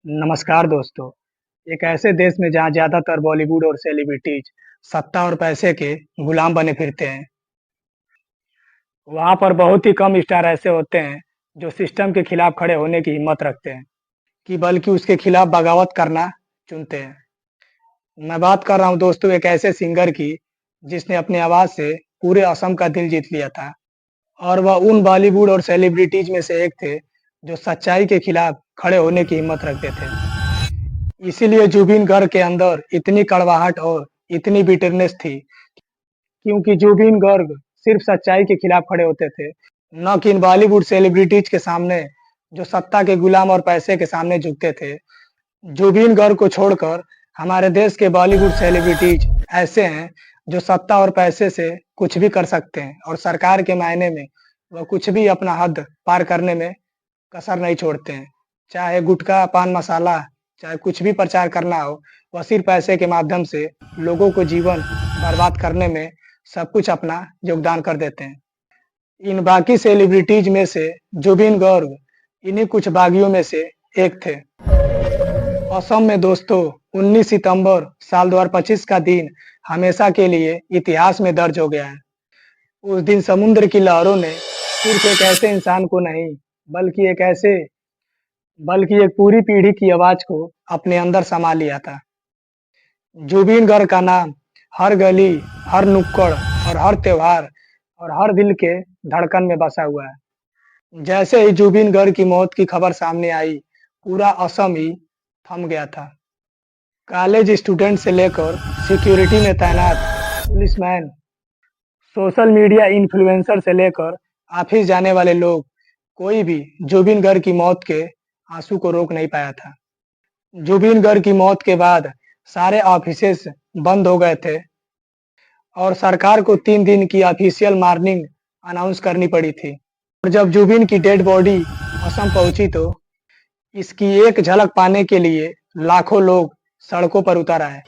नमस्कार दोस्तों। एक ऐसे देश में जहाँ ज़्यादातर बॉलीवुड और सेलिब्रिटीज सत्ता और पैसे के गुलाम बने फिरते हैं, वहाँ पर बहुत ही कम स्टार ऐसे होते हैं जो सिस्टम के खिलाफ खड़े होने की हिम्मत रखते हैं कि बल्कि उसके खिलाफ बगावत करना चुनते हैं। मैं बात कर रहा हूँ दोस्तों एक ऐसे सिंगर की जिसने अपनी आवाज़ से पूरे असम का दिल जीत लिया था और वह उन बॉलीवुड और सेलिब्रिटीज में से एक थे जो सच्चाई के खिलाफ खड़े होने की हिम्मत रखते थे। इसीलिए जुबिन गर्ग के अंदर इतनी कड़वाहट और इतनी बिटरनेस थी क्योंकि जुबिन गर्ग सिर्फ सच्चाई के खिलाफ खड़े होते थे, न कि इन बॉलीवुड सेलिब्रिटीज के सामने जो सत्ता के गुलाम और पैसे के सामने झुकते थे। जुबिन गर्ग को छोड़कर हमारे देश के बॉलीवुड सेलिब्रिटीज ऐसे हैं जो सत्ता और पैसे से कुछ भी कर सकते हैं और सरकार के मायने में वह कुछ भी अपना हद पार करने में कसर नहीं छोड़ते हैं। चाहे गुटखा, पान मसाला, चाहे कुछ भी प्रचार करना हो, वह सिर्फ पैसे के माध्यम से लोगों को जीवन बर्बाद करने में सब कुछ अपना योगदान कर देते हैं। इन बाकी सेलिब्रिटीज में से जुबिन गर्ग इन्हीं कुछ बागियों में से एक थे। असम में दोस्तों 19 सितंबर साल 2025 का दिन हमेशा के लिए इतिहास में दर्ज हो गया है। उस दिन समुद्र की लहरों ने सिर्फ एक ऐसे इंसान को नहीं, बल्कि एक पूरी पीढ़ी की आवाज को अपने अंदर समा लिया था। जुबिन गर्ग का नाम हर गली, हर नुक्कड़ और हर त्योहार और हर दिल के धड़कन में बसा हुआ है। जैसे ही जुबिन गर्ग की मौत की खबर सामने आई, पूरा असम ही थम गया था। कॉलेज स्टूडेंट से लेकर सिक्योरिटी में तैनात पुलिसमैन, सोशल मीडिया इन्फ्लुएंसर से लेकर ऑफिस जाने वाले लोग, कोई भी जुबिन गर्ग की मौत के आंसू को रोक नहीं पाया था। जुबिन गर्ग की मौत के बाद सारे ऑफिसेस बंद हो गए थे और सरकार को 3 दिन की ऑफिशियल मॉर्निंग अनाउंस करनी पड़ी थी। और जब जुबिन की डेड बॉडी असम पहुंची तो इसकी एक झलक पाने के लिए लाखों लोग सड़कों पर उतर आए।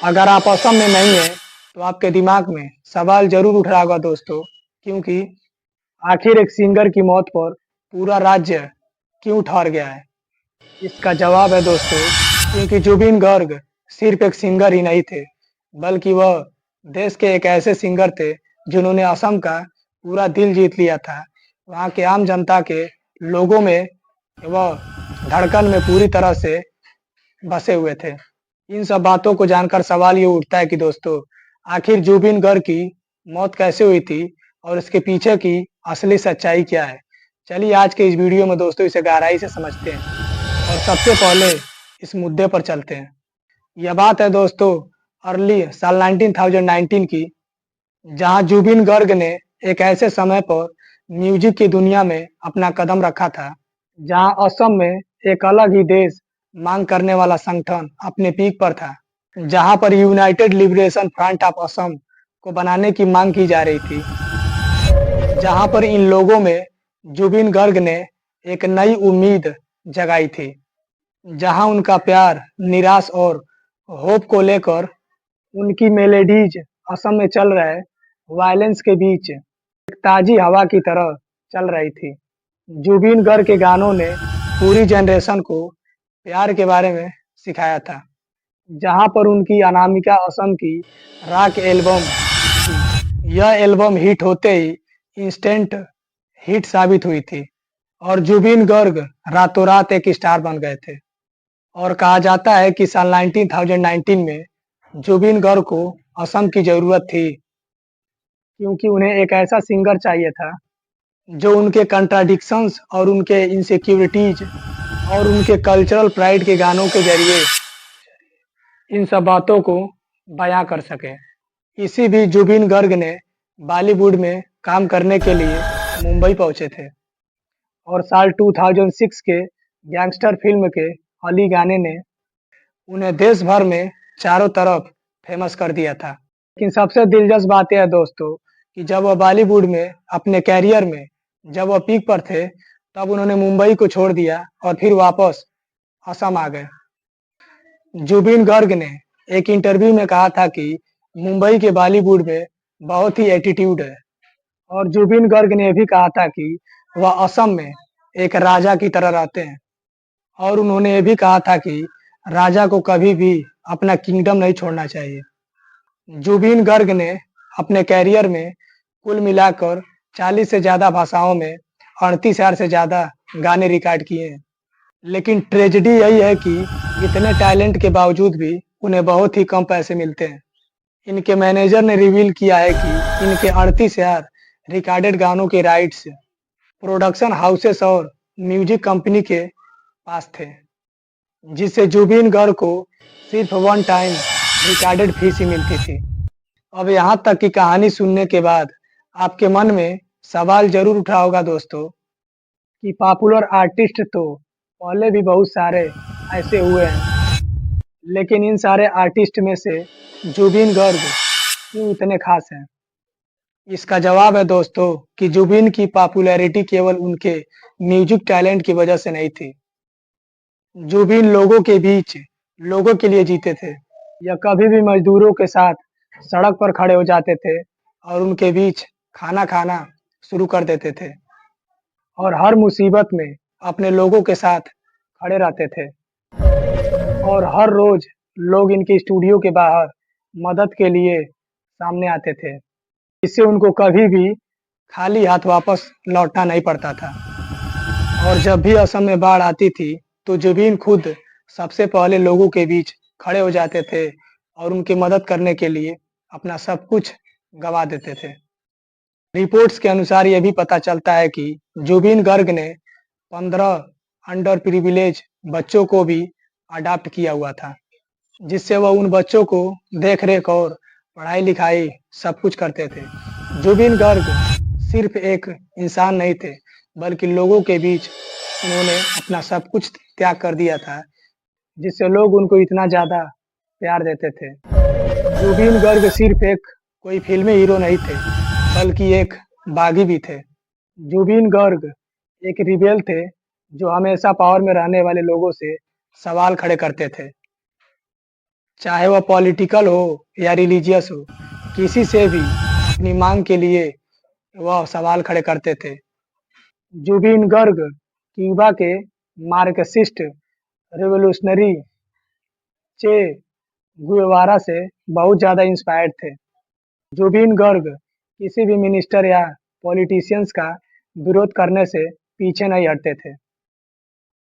अगर आप असम में नहीं हैं तो आपके दिमाग में सवाल जरूर उठ रहा होगा दोस्तों, क्योंकि आखिर एक सिंगर की मौत पर पूरा राज्य क्यों ठहर गया है? इसका जवाब है दोस्तों, क्योंकि जुबिन गर्ग सिर्फ एक सिंगर ही नहीं थे, बल्कि वह देश के एक ऐसे सिंगर थे जिन्होंने असम का पूरा दिल जीत लिया था। वहाँ के आम जनता के लोगों में वह धड़कन में पूरी तरह से बसे हुए थे। इन सब बातों को जानकर सवाल ये उठता है कि दोस्तों, आखिर जुबिन गर्ग की मौत कैसे हुई थी और इसके पीछे की असली सच्चाई क्या है? चलिए आज के इस वीडियो में दोस्तों इसे गहराई से समझते हैं और सबसे पहले इस मुद्दे पर चलते हैं। यह बात है दोस्तों अर्ली साल 1919 की, जहां जुबिन गर्ग ने एक ऐसे समय पर म्यूजिक की दुनिया में अपना कदम रखा था, जहां असम में एक अलग ही देश मांग करने वाला संगठन अपने पीक पर था, जहां पर United liberation front of Assam को बनाने की मांग की जा रही थी, जहां पर इन लोगों में जुबिन गर्ग ने एक नई उम्मीद जगाई थी, जहां उनका प्यार, निराश और होप को लेकर उनकी मेलेडीज असम में चल रहे वायलेंस के बीच एक ताजी हवा की तरह चल रही थी। जुबिन गर्ग के गानों ने पूरी जनरेशन को प्यार के बारे में सिखाया था, जहां पर उनकी अनामिका असम की रॉक एल्बम थी। यह एल्बम हिट होते ही इंस्टेंट हिट साबित हुई थी और जुबिन गर्ग रातों रात एक स्टार बन गए थे। और कहा जाता है कि साल 1919 में जुबिन गर्ग को असम की जरूरत थी, क्योंकि उन्हें एक ऐसा सिंगर चाहिए था जो उनके कंट्राडिक्शंस और उनके इनसिक्योरिटीज और उनके कल्चरल प्राइड के गानों के जरिए इन सब बातों को बयां कर सके। इसी बीच जुबिन गर्ग ने बॉलीवुड में काम करने के लिए मुंबई पहुंचे थे और साल 2006 के गैंगस्टर फिल्म के अली गाने ने उन्हें देश भर में चारों तरफ फेमस कर दिया था। लेकिन सबसे दिलचस्प बात यह है दोस्तों कि जब वह बॉलीवुड में अपने कैरियर में जब वह पीक पर थे, तब उन्होंने मुंबई को छोड़ दिया और फिर वापस असम आ गए। जुबिन गर्ग ने एक इंटरव्यू में कहा था कि मुंबई के बॉलीवुड में बहुत ही एटीट्यूड है और जुबिन गर्ग ने भी कहा था कि वह असम में एक राजा की तरह रहते हैं और उन्होंने ये भी कहा था कि राजा को कभी भी अपना किंगडम नहीं छोड़ना चाहिए। जुबिन गर्ग ने अपने कैरियर में कुल मिलाकर 40 से ज़्यादा भाषाओं में 38,000 से ज़्यादा गाने रिकॉर्ड किए हैं। लेकिन ट्रेजेडी यही है कि इतने टैलेंट के बावजूद भी उन्हें बहुत ही कम पैसे मिलते हैं। इनके मैनेजर ने रिवील किया है कि इनके 38,000 रिकॉर्डेड गानों के राइट्स प्रोडक्शन हाउसेस और म्यूजिक कंपनी के पास थे, जिससे जुबिन गर्ग को सिर्फ वन टाइम रिकॉर्डेड फीस ही मिलती थी। अब यहाँ तक की कहानी सुनने के बाद आपके मन में सवाल जरूर उठा होगा दोस्तों कि पॉपुलर आर्टिस्ट तो पहले भी बहुत सारे ऐसे हुए हैं, लेकिन इन सारे आर्टिस्ट में से जुबिन गर्ग क्यों इतने खास हैं? इसका जवाब है दोस्तों कि जुबिन की पॉपुलैरिटी केवल उनके म्यूजिक टैलेंट की वजह से नहीं थी। जुबिन लोगों के बीच लोगों के लिए जीते थे। यह कभी भी मजदूरों के साथ सड़क पर खड़े हो जाते थे और उनके बीच खाना खाना शुरू कर देते थे और हर मुसीबत में अपने लोगों के साथ खड़े रहते थे। और हर रोज लोग इनके स्टूडियो के बाहर मदद के लिए सामने आते थे। इससे उनको कभी भी खाली हाथ वापस लौटना नहीं पड़ता था। और जब भी असम में बाढ़ आती थी, तो जुबिन खुद सबसे पहले लोगों के बीच खड़े हो जाते थे और उनकी मदद करने के लिए अपना सब कुछ गवा देते थे। रिपोर्ट्स के अनुसार यह भी पता चलता है कि जुबिन गर्ग ने 15 अंडर प्रिविलेज बच्चों को भी अडॉप्ट किया हुआ था, जिससे वह उन बच्चों को देख-रेख और पढ़ाई-लिखाई सब कुछ करते थे। जुबिन गर्ग सिर्फ एक इंसान नहीं थे, बल्कि लोगों के बीच उन्होंने अपना सब कुछ त्याग कर दिया था, जिससे लोग उनको इतना ज़्यादा प्यार देते थे। जुबिन गर्ग सिर्फ एक कोई फ़िल्मी हीरो नहीं थे, बल्कि एक बागी भी थे। जुबिन गर्ग एक रिबेल थे, जो हमेशा पावर में रहने वाले लोगों से सवाल खड़े करते थे। चाहे वह पॉलिटिकल हो या रिलीजियस हो, किसी से भी अपनी मांग के लिए वह सवाल खड़े करते थे। जुबिन गर्ग क्यूबा के मार्क्सिस्ट रिवॉल्यूशनरी चे गुएवारा से बहुत ज़्यादा इंस्पायर्ड थे। जुबिन गर्ग किसी भी मिनिस्टर या पॉलिटिशियंस का विरोध करने से पीछे नहीं हटते थे।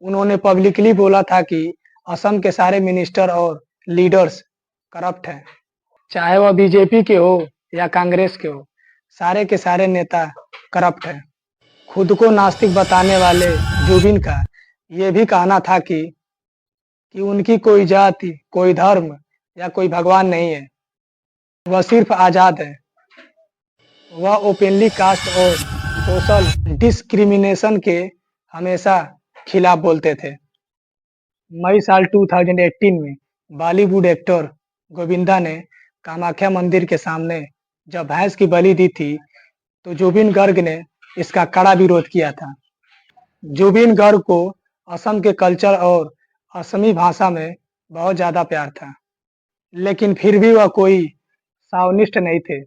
उन्होंने पब्लिकली बोला था कि असम के सारे मिनिस्टर और लीडर्स करप्ट हैं। चाहे वह बीजेपी के हो या कांग्रेस के हो, सारे के सारे नेता करप्ट हैं। खुद को नास्तिक बताने वाले जुबिन का ये भी कहना था कि उनकी कोई जाति, कोई धर्म या कोई भगवान नहीं है। वह सिर्फ आज़ाद है। वह ओपनली कास्ट और सोशल डिस्क्रिमिनेशन के हमेशा खिलाफ बोलते थे। मई साल 2018 में बॉलीवुड एक्टर गोविंदा ने कामाख्या मंदिर के सामने जब भैंस की बलि दी थी, तो जुबिन गर्ग ने इसका कड़ा विरोध किया था। जुबिन गर्ग को असम के कल्चर और असमी भाषा में बहुत ज़्यादा प्यार था, लेकिन फिर भी वह कोई सावनिस्ट नहीं थे।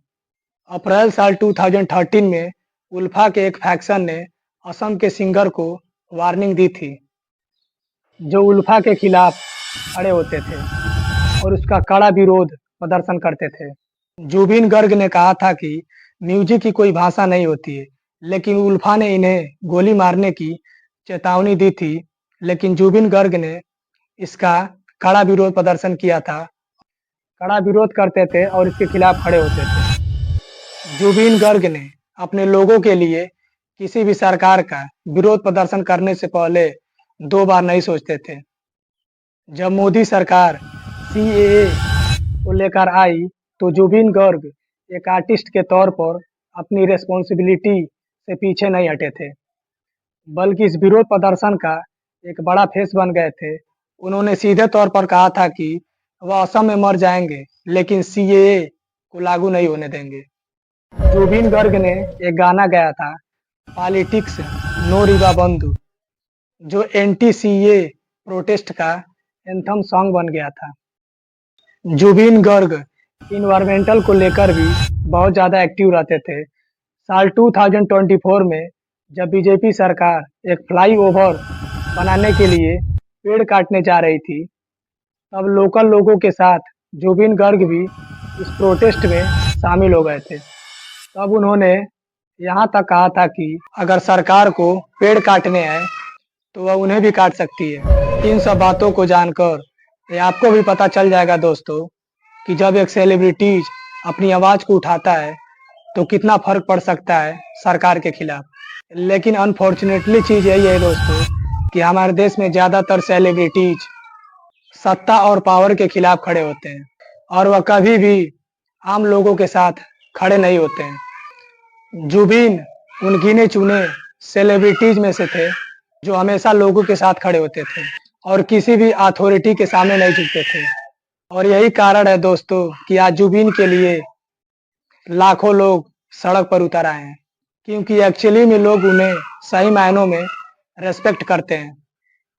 अप्रैल साल 2013 में उल्फा के एक फैक्शन ने असम के सिंगर को वार्निंग दी थी, जो उल्फा के खिलाफ खड़े होते थे और उसका कड़ा विरोध प्रदर्शन करते थे। जुबिन गर्ग ने कहा था कि म्यूजिक की कोई भाषा नहीं होती है, लेकिन उल्फा ने इन्हें गोली मारने की चेतावनी दी थी, लेकिन जुबिन गर्ग ने इसका कड़ा विरोध प्रदर्शन किया था, कड़ा विरोध करते थे और इसके खिलाफ खड़े होते थे। जुबिन गर्ग ने अपने लोगों के लिए किसी भी सरकार का विरोध प्रदर्शन करने से पहले 2 बार नहीं सोचते थे। जब मोदी सरकार सीएए को लेकर आई, तो जुबिन गर्ग एक आर्टिस्ट के तौर पर अपनी रिस्पॉन्सिबिलिटी से पीछे नहीं हटे थे, बल्कि इस विरोध प्रदर्शन का एक बड़ा फेस बन गए थे। उन्होंने सीधे तौर पर कहा था कि वह असम में मर जाएंगे, लेकिन सीएए को लागू नहीं होने देंगे। जुबिन गर्ग ने एक गाना गाया था, पॉलिटिक्स नो रिवा बंधु, जो एंटी सीएए प्रोटेस्ट का एंथम सॉन्ग बन गया था। जुबिन गर्ग इन्वायरमेंटल को लेकर भी बहुत ज़्यादा एक्टिव रहते थे। साल 2024 में जब बीजेपी सरकार एक फ्लाईओवर बनाने के लिए पेड़ काटने जा रही थी, तब लोकल लोगों के साथ जुबिन गर्ग भी इस प्रोटेस्ट में शामिल हो गए थे। तब उन्होंने यहाँ तक कहा था कि अगर सरकार को पेड़ काटने हैं तो वह उन्हें भी काट सकती है। इन सब बातों को जानकर ये आपको भी पता चल जाएगा दोस्तों कि जब एक सेलिब्रिटीज अपनी आवाज़ को उठाता है तो कितना फर्क पड़ सकता है सरकार के खिलाफ। लेकिन अनफॉर्चुनेटली चीज़ यही है दोस्तों कि हमारे देश में ज़्यादातर सेलिब्रिटीज सत्ता और पावर के खिलाफ खड़े होते हैं और वह कभी भी आम लोगों के साथ खड़े नहीं होते हैं। जुबिन उन गिने चुने सेलिब्रिटीज में से थे जो हमेशा लोगों के साथ खड़े होते थे और किसी भी अथॉरिटी के सामने नहीं झुकते थे। और यही कारण है दोस्तों कि आज जुबिन के लिए लाखों लोग सड़क पर उतर आए हैं, क्योंकि एक्चुअली में लोग उन्हें सही मायनों में रेस्पेक्ट करते हैं।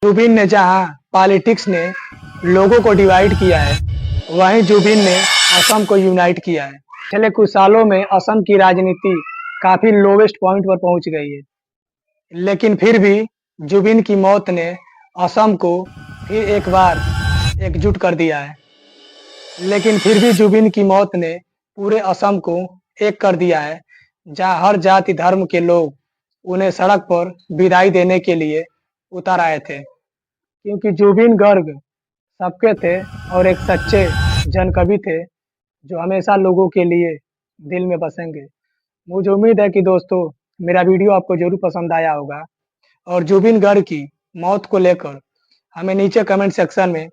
जुबिन ने जहां पॉलिटिक्स ने लोगों को डिवाइड किया है, वहीं जुबिन ने असम को यूनाइट किया है। पिछले कुछ सालों में असम की राजनीति काफी लोवेस्ट पॉइंट पर पहुंच गई है, लेकिन फिर भी जुबिन की मौत ने असम को फिर एक बार एकजुट कर दिया है। लेकिन फिर भी जुबिन की मौत ने पूरे असम को एक कर दिया है, जहां हर जाति धर्म के लोग उन्हें सड़क पर विदाई देने के लिए उतर आए थे, क्योंकि जुबिन गर्ग सबके थे और एक सच्चे जनकवि थे जो हमेशा लोगों के लिए दिल में बसेंगे। मुझे उम्मीद है कि दोस्तों मेरा वीडियो आपको जरूर पसंद आया होगा और जुबिन गर्ग की मौत को लेकर हमें नीचे कमेंट सेक्शन में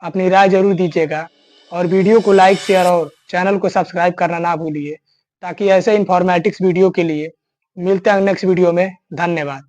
अपनी राय जरूर दीजिएगा और वीडियो को लाइक शेयर और चैनल को सब्सक्राइब करना ना भूलिए, ताकि ऐसे इन्फॉर्मेटिक्स वीडियो के लिए मिलते हैं नेक्स्ट वीडियो में। धन्यवाद।